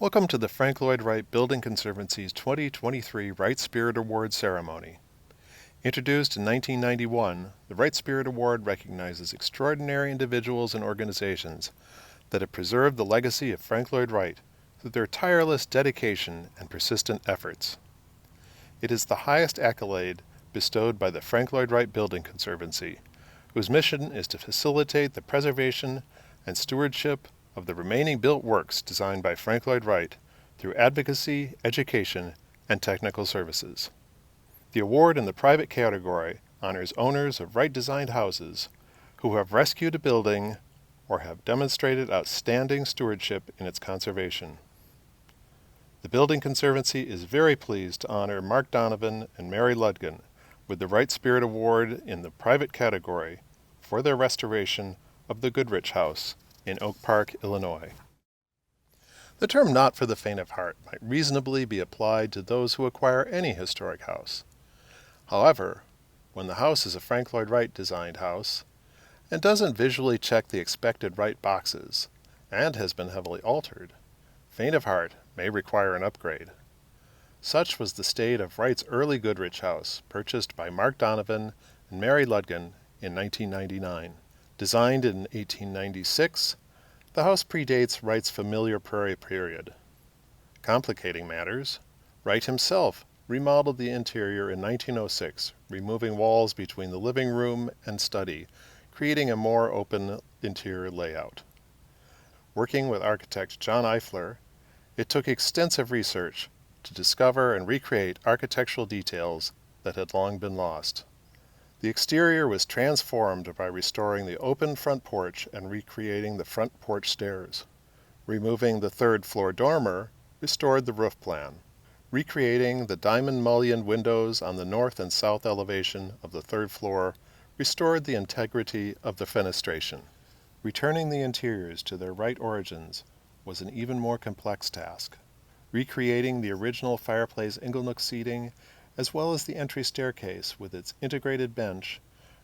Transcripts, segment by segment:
Welcome to the Frank Lloyd Wright Building Conservancy's 2023 Wright Spirit Award ceremony. Introduced in 1991, the Wright Spirit Award recognizes extraordinary individuals and organizations that have preserved the legacy of Frank Lloyd Wright through their tireless dedication and persistent efforts. It is the highest accolade bestowed by the Frank Lloyd Wright Building Conservancy, whose mission is to facilitate the preservation and stewardship of the remaining built works designed by Frank Lloyd Wright through advocacy, education, and technical services. The award in the private category honors owners of Wright-designed houses who have rescued a building or have demonstrated outstanding stewardship in its conservation. The Building Conservancy is very pleased to honor Mark Donovan and Mary Ludgen with the Wright Spirit Award in the private category for their restoration of the Goodrich House in Oak Park, Illinois. The term "not for the faint of heart" might reasonably be applied to those who acquire any historic house. However, when the house is a Frank Lloyd Wright designed house and doesn't visually check the expected Wright boxes and has been heavily altered, faint of heart may require an upgrade. Such was the state of Wright's early Goodrich house, purchased by Mark Donovan and Mary Ludgen in 1999. Designed in 1896, the house predates Wright's familiar prairie period. Complicating matters, Wright himself remodeled the interior in 1906, removing walls between the living room and study, creating a more open interior layout. Working with architect John Eifler, it took extensive research to discover and recreate architectural details that had long been lost. The exterior was transformed by restoring the open front porch and recreating the front porch stairs. Removing the third-floor dormer restored the roof plan. Recreating the diamond mullioned windows on the north and south elevation of the third floor restored the integrity of the fenestration. Returning the interiors to their right origins was an even more complex task. Recreating the original fireplace inglenook seating as well as the entry staircase with its integrated bench,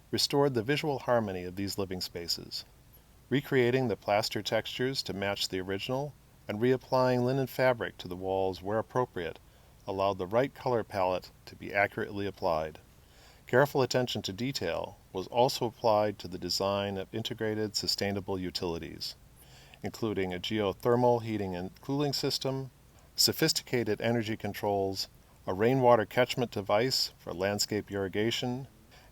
restored the visual harmony of these living spaces. Recreating the plaster textures to match the original and reapplying linen fabric to the walls where appropriate allowed the right color palette to be accurately applied. Careful attention to detail was also applied to the design of integrated sustainable utilities, including a geothermal heating and cooling system, sophisticated energy controls, a rainwater catchment device for landscape irrigation,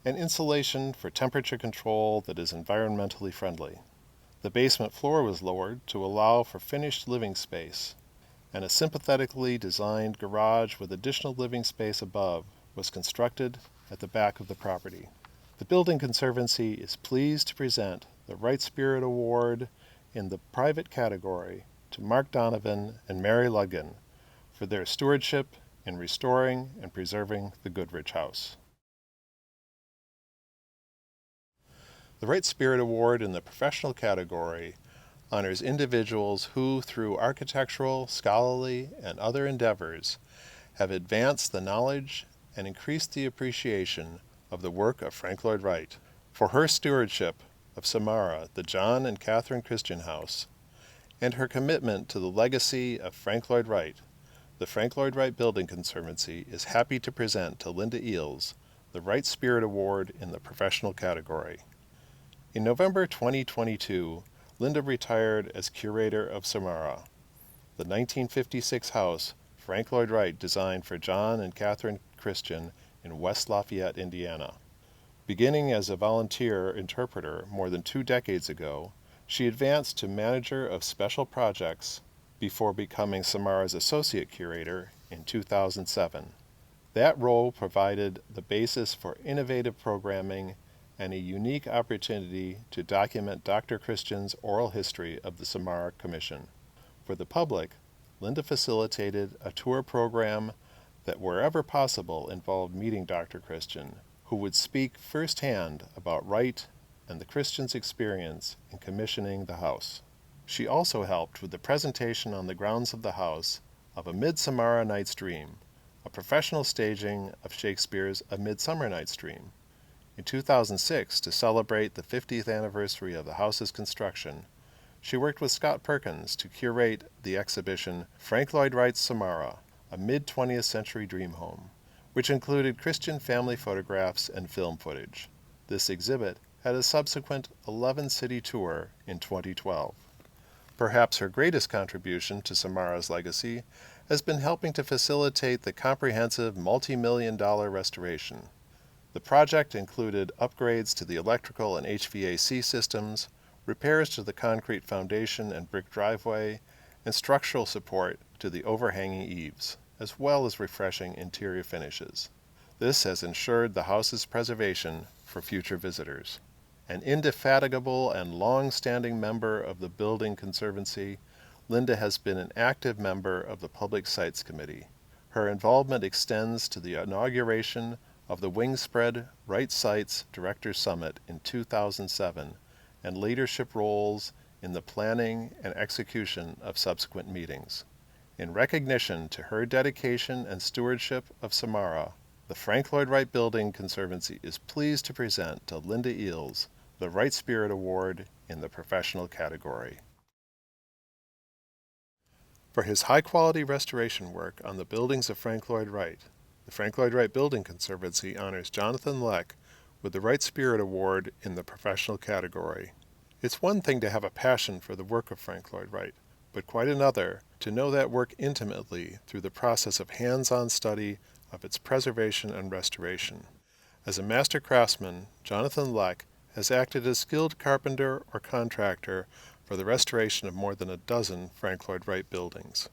and insulation for temperature control that is environmentally friendly. The basement floor was lowered to allow for finished living space, and a sympathetically designed garage with additional living space above was constructed at the back of the property. The Building Conservancy is pleased to present the Wright Spirit Award in the private category to Mark Donovan and Mary Ludgen for their stewardship in restoring and preserving the Goodrich House. The Wright Spirit Award in the professional category honors individuals who, through architectural, scholarly, and other endeavors, have advanced the knowledge and increased the appreciation of the work of Frank Lloyd Wright. For her stewardship of Samara, the John and Catherine Christian House, and her commitment to the legacy of Frank Lloyd Wright, the Frank Lloyd Wright Building Conservancy is happy to present to Linda Eels the Wright Spirit Award in the professional category. In November 2022, Linda retired as curator of Samara, the 1956 house Frank Lloyd Wright designed for John and Catherine Christian in West Lafayette, Indiana. Beginning as a volunteer interpreter more than 2 decades ago, she advanced to manager of special projects before becoming Samara's associate curator in 2007. That role provided the basis for innovative programming and a unique opportunity to document Dr. Christian's oral history of the Samara Commission. For the public, Linda facilitated a tour program that wherever possible involved meeting Dr. Christian, who would speak firsthand about Wright and the Christians' experience in commissioning the house. She also helped with the presentation on the grounds of the house of A Midsummer Night's Dream, a professional staging of Shakespeare's A Midsummer Night's Dream. In 2006, to celebrate the 50th anniversary of the house's construction, She worked with Scott Perkins to curate the exhibition Frank Lloyd Wright's Samara, a mid-20th century dream home, which included Christian family photographs and film footage. This exhibit had a subsequent 11-city tour in 2012. Perhaps her greatest contribution to Samara's legacy has been helping to facilitate the comprehensive multi-million-dollar restoration. The project included upgrades to the electrical and HVAC systems, repairs to the concrete foundation and brick driveway, and structural support to the overhanging eaves, as well as refreshing interior finishes. This has ensured the house's preservation for future visitors. An indefatigable and long-standing member of the Building Conservancy, Linda has been an active member of the Public Sites Committee. Her involvement extends to the inauguration of the Wingspread Wright Sites Directors Summit in 2007 and leadership roles in the planning and execution of subsequent meetings. In recognition to her dedication and stewardship of Samara, the Frank Lloyd Wright Building Conservancy is pleased to present to Linda Eels the Wright Spirit Award in the professional category. For his high-quality restoration work on the buildings of Frank Lloyd Wright, the Frank Lloyd Wright Building Conservancy honors Jonathan Leck with the Wright Spirit Award in the professional category. It's one thing to have a passion for the work of Frank Lloyd Wright, but quite another to know that work intimately through the process of hands-on study of its preservation and restoration. As a master craftsman, Jonathan Leck has acted as skilled carpenter or contractor for the restoration of more than a dozen Frank Lloyd Wright buildings.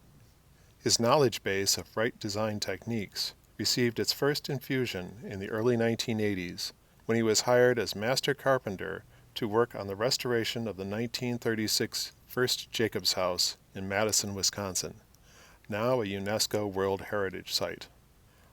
His knowledge base of Wright design techniques received its first infusion in the early 1980s when he was hired as master carpenter to work on the restoration of the 1936 First Jacobs House in Madison, Wisconsin, now a UNESCO World Heritage Site.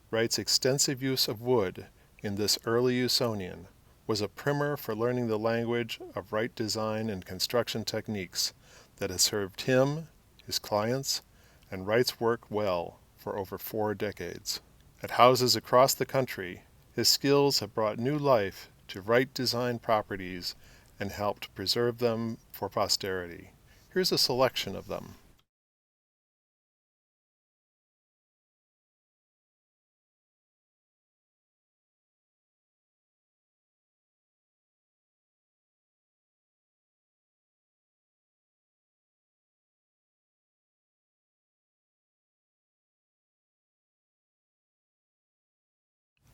Wright's extensive use of wood in this early Usonian was a primer for learning the language of Wright design and construction techniques that has served him, his clients, and Wright's work well for over 4 decades. At houses across the country, his skills have brought new life to Wright design properties and helped preserve them for posterity. Here's a selection of them.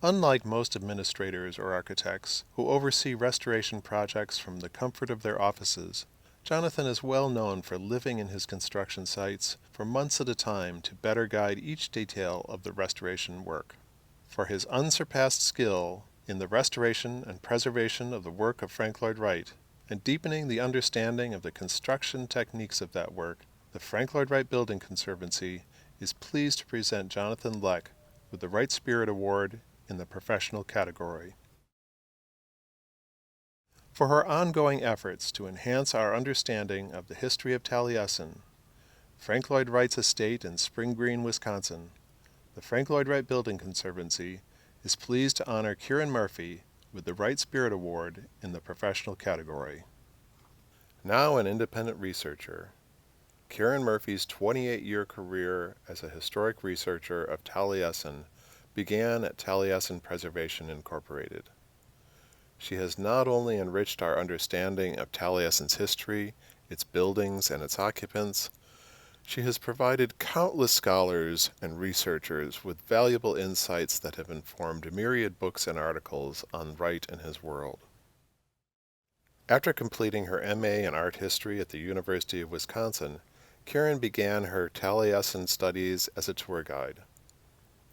Unlike most administrators or architects who oversee restoration projects from the comfort of their offices, Jonathan is well known for living in his construction sites for months at a time to better guide each detail of the restoration work. For his unsurpassed skill in the restoration and preservation of the work of Frank Lloyd Wright, and deepening the understanding of the construction techniques of that work, the Frank Lloyd Wright Building Conservancy is pleased to present Jonathan Leck with the Wright Spirit Award in the professional category. For her ongoing efforts to enhance our understanding of the history of Taliesin, Frank Lloyd Wright's estate in Spring Green, Wisconsin, the Frank Lloyd Wright Building Conservancy is pleased to honor Kieran Murphy with the Wright Spirit Award in the professional category. Now an independent researcher, Kieran Murphy's 28-year career as a historic researcher of Taliesin began at Taliesin Preservation Incorporated. She has not only enriched our understanding of Taliesin's history, its buildings, and its occupants, she has provided countless scholars and researchers with valuable insights that have informed myriad books and articles on Wright and his world. After completing her MA in art history at the University of Wisconsin, Kieran began her Taliesin studies as a tour guide.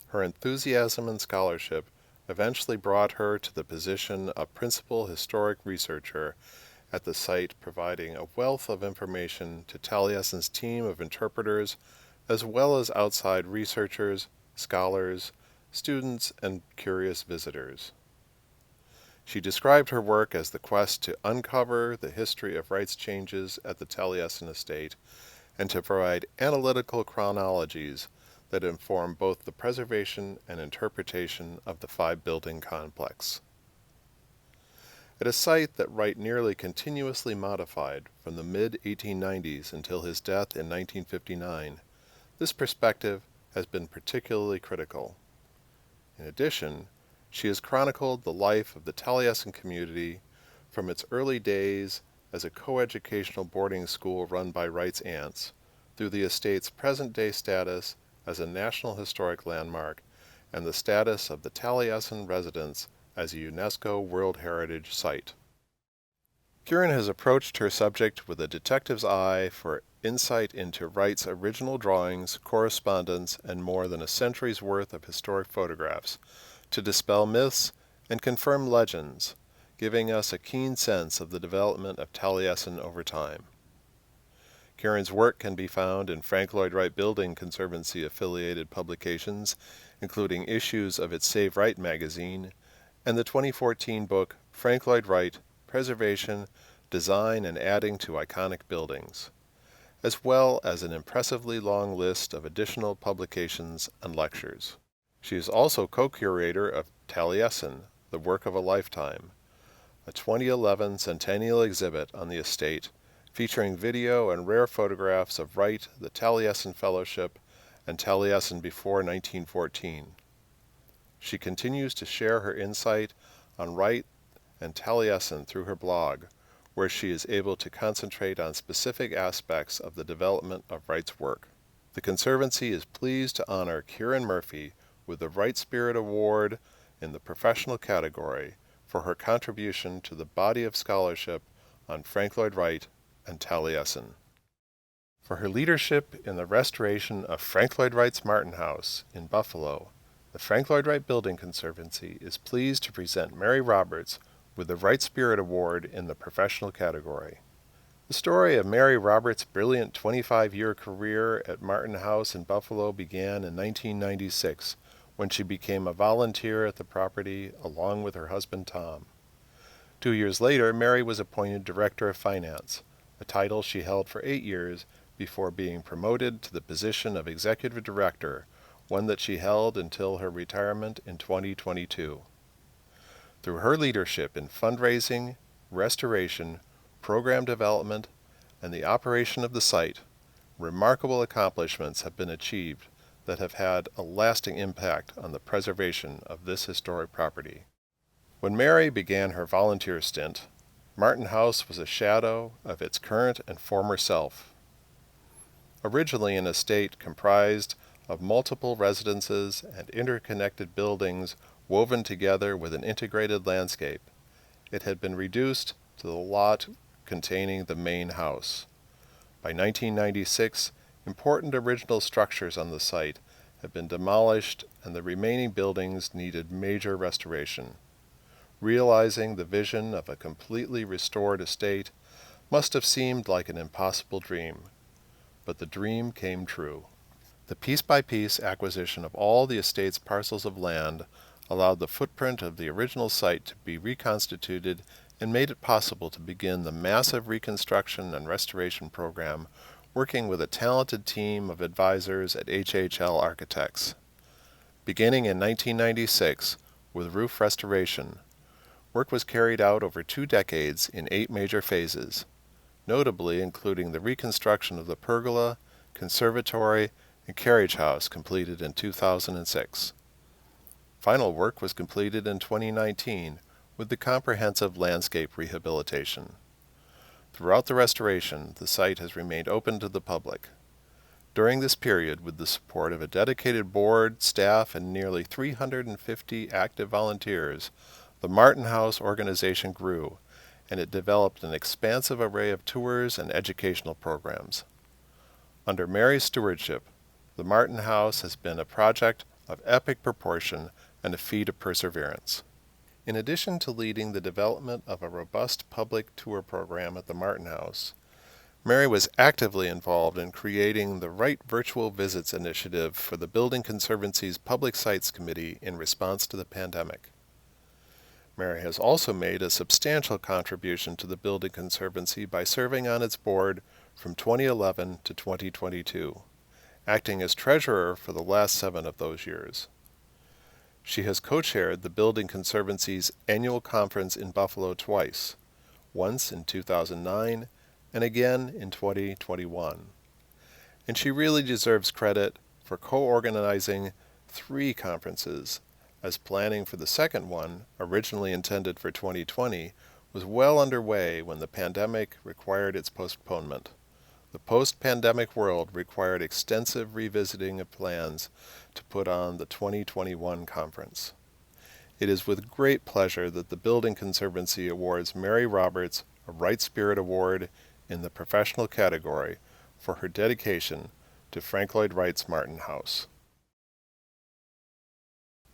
Her enthusiasm and scholarship eventually brought her to the position of principal historic researcher at the site, providing a wealth of information to Taliesin's team of interpreters, as well as outside researchers, scholars, students, and curious visitors. She described her work as the quest to uncover the history of Wright's changes at the Taliesin estate and to provide analytical chronologies that inform both the preservation and interpretation of the 5-building complex. At a site that Wright nearly continuously modified from the mid-1890s until his death in 1959, this perspective has been particularly critical. In addition, she has chronicled the life of the Taliesin community from its early days as a coeducational boarding school run by Wright's aunts, through the estate's present-day status as a National Historic Landmark and the status of the Taliesin residence as a UNESCO World Heritage Site. Kieran has approached her subject with a detective's eye for insight into Wright's original drawings, correspondence, and more than a century's worth of historic photographs, to dispel myths and confirm legends, giving us a keen sense of the development of Taliesin over time. Kieran's work can be found in Frank Lloyd Wright Building Conservancy affiliated publications, including issues of its Save Wright magazine, and the 2014 book Frank Lloyd Wright, Preservation, Design, and Adding to Iconic Buildings, as well as an impressively long list of additional publications and lectures. She is also co-curator of Taliesin, The Work of a Lifetime, a 2011 centennial exhibit on the estate featuring video and rare photographs of Wright, the Taliesin Fellowship, and Taliesin before 1914. She continues to share her insight on Wright and Taliesin through her blog, where she is able to concentrate on specific aspects of the development of Wright's work. The Conservancy is pleased to honor Kieran Murphy with the Wright Spirit Award in the professional category for her contribution to the body of scholarship on Frank Lloyd Wright and Taliesin. For her leadership in the restoration of Frank Lloyd Wright's Martin House in Buffalo, the Frank Lloyd Wright Building Conservancy is pleased to present Mary Roberts with the Wright Spirit Award in the professional category. The story of Mary Roberts' brilliant 25-year career at Martin House in Buffalo began in 1996, when she became a volunteer at the property along with her husband Tom. 2 years later, Mary was appointed Director of Finance, a title she held for 8 years before being promoted to the position of Executive Director, one that she held until her retirement in 2022. Through her leadership in fundraising, restoration, program development, and the operation of the site, remarkable accomplishments have been achieved that have had a lasting impact on the preservation of this historic property. When Mary began her volunteer stint, Martin House was a shadow of its current and former self. Originally an estate comprised of multiple residences and interconnected buildings woven together with an integrated landscape, it had been reduced to the lot containing the main house. By 1996, important original structures on the site had been demolished and the remaining buildings needed major restoration. Realizing the vision of a completely restored estate must have seemed like an impossible dream, but the dream came true. The piece-by-piece acquisition of all the estate's parcels of land allowed the footprint of the original site to be reconstituted and made it possible to begin the massive reconstruction and restoration program, working with a talented team of advisors at HHL Architects. Beginning in 1996 with roof restoration, work was carried out over 2 decades in 8 major phases, notably including the reconstruction of the pergola, conservatory, and carriage house completed in 2006. Final work was completed in 2019 with the comprehensive landscape rehabilitation. Throughout the restoration, the site has remained open to the public. During this period, with the support of a dedicated board, staff, and nearly 350 active volunteers, the Martin House organization grew, and it developed an expansive array of tours and educational programs. Under Mary's stewardship, the Martin House has been a project of epic proportion and a feat of perseverance. In addition to leading the development of a robust public tour program at the Martin House, Mary was actively involved in creating the Wright Virtual Visits initiative for the Building Conservancy's Public Sites Committee in response to the pandemic. Mary has also made a substantial contribution to the Building Conservancy by serving on its board from 2011 to 2022, acting as treasurer for the last 7 of those years. She has co-chaired the Building Conservancy's annual conference in Buffalo twice, once in 2009 and again in 2021. And she really deserves credit for co-organizing 3 conferences, as planning for the second one, originally intended for 2020, was well underway when the pandemic required its postponement. The post-pandemic world required extensive revisiting of plans to put on the 2021 conference. It is with great pleasure that the Building Conservancy awards Mary Roberts a Wright Spirit Award in the professional category for her dedication to Frank Lloyd Wright's Martin House.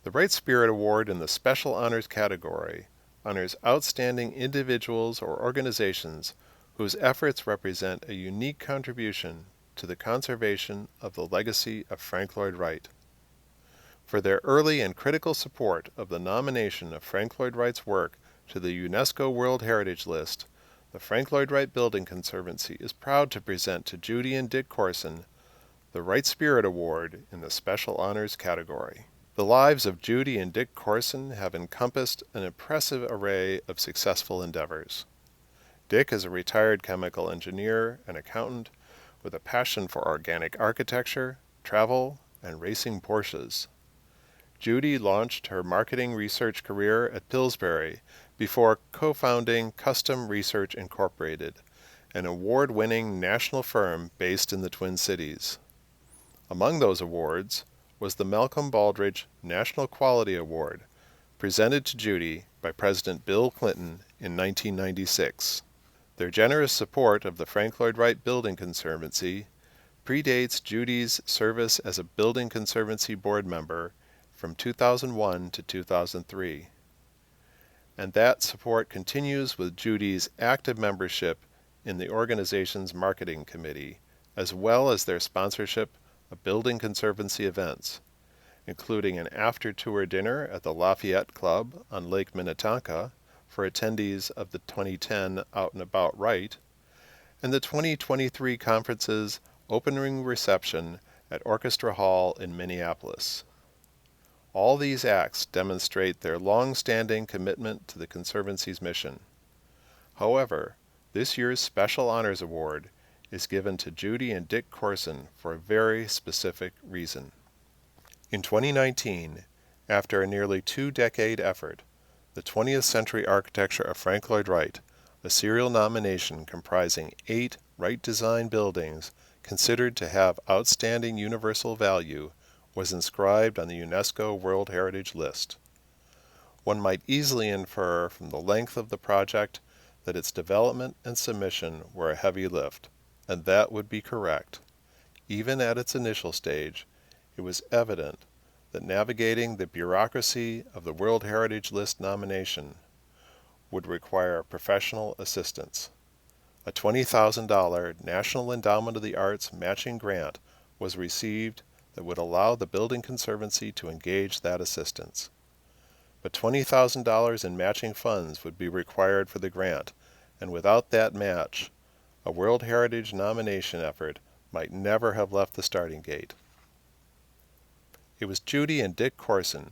The Wright Spirit Award in the Special Honors category honors outstanding individuals or organizations whose efforts represent a unique contribution to the conservation of the legacy of Frank Lloyd Wright. For their early and critical support of the nomination of Frank Lloyd Wright's work to the UNESCO World Heritage List, the Frank Lloyd Wright Building Conservancy is proud to present to Judy and Dick Corson the Wright Spirit Award in the Special Honors category. The lives of Judy and Dick Corson have encompassed an impressive array of successful endeavors. Dick is a retired chemical engineer and accountant with a passion for organic architecture, travel, and racing Porsches. Judy launched her marketing research career at Pillsbury before co-founding Custom Research Incorporated, an award-winning national firm based in the Twin Cities. Among those awards was the Malcolm Baldrige National Quality Award, presented to Judy by President Bill Clinton in 1996. Their generous support of the Frank Lloyd Wright Building Conservancy predates Judy's service as a Building Conservancy board member from 2001 to 2003. And that support continues with Judy's active membership in the organization's marketing committee, as well as their sponsorship of Building Conservancy events, including an after-tour dinner at the Lafayette Club on Lake Minnetonka for attendees of the 2010 Out and About Wright, and the 2023 conference's opening reception at Orchestra Hall in Minneapolis. All these acts demonstrate their long-standing commitment to the Conservancy's mission. However, this year's Special Honors Award is given to Judy and Dick Corson for a very specific reason. In 2019, after a nearly 2-decade effort, the 20th Century Architecture of Frank Lloyd Wright, a serial nomination comprising 8 Wright-designed buildings considered to have outstanding universal value, was inscribed on the UNESCO World Heritage List. One might easily infer from the length of the project that its development and submission were a heavy lift, and that would be correct. Even at its initial stage, it was evident that navigating the bureaucracy of the World Heritage List nomination would require professional assistance. A $20,000 National Endowment of the Arts matching grant was received that would allow the Building Conservancy to engage that assistance. But $20,000 in matching funds would be required for the grant, and without that match, a World Heritage nomination effort might never have left the starting gate. It was Judy and Dick Corson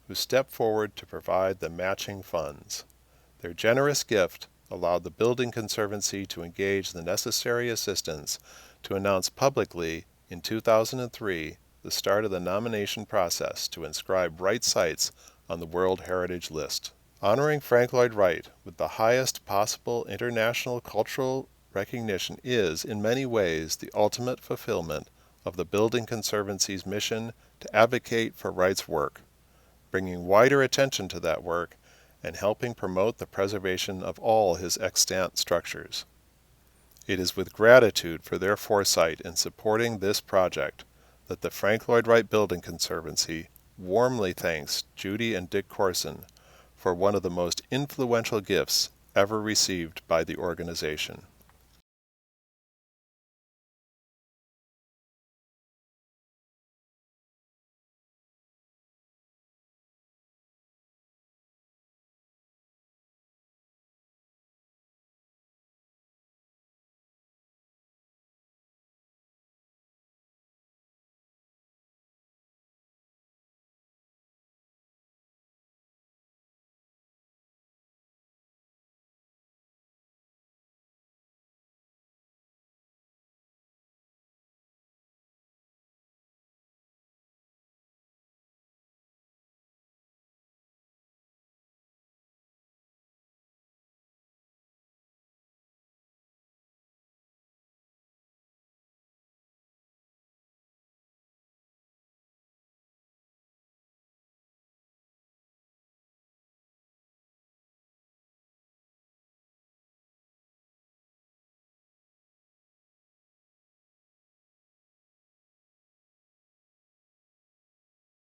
who stepped forward to provide the matching funds. Their generous gift allowed the Building Conservancy to engage the necessary assistance to announce publicly in 2003 the start of the nomination process to inscribe Wright sites on the World Heritage List. Honoring Frank Lloyd Wright with the highest possible international cultural recognition is, in many ways, the ultimate fulfillment of the Building Conservancy's mission to advocate for Wright's work, bringing wider attention to that work and helping promote the preservation of all his extant structures. It is with gratitude for their foresight in supporting this project that the Frank Lloyd Wright Building Conservancy warmly thanks Judy and Dick Corson for one of the most influential gifts ever received by the organization.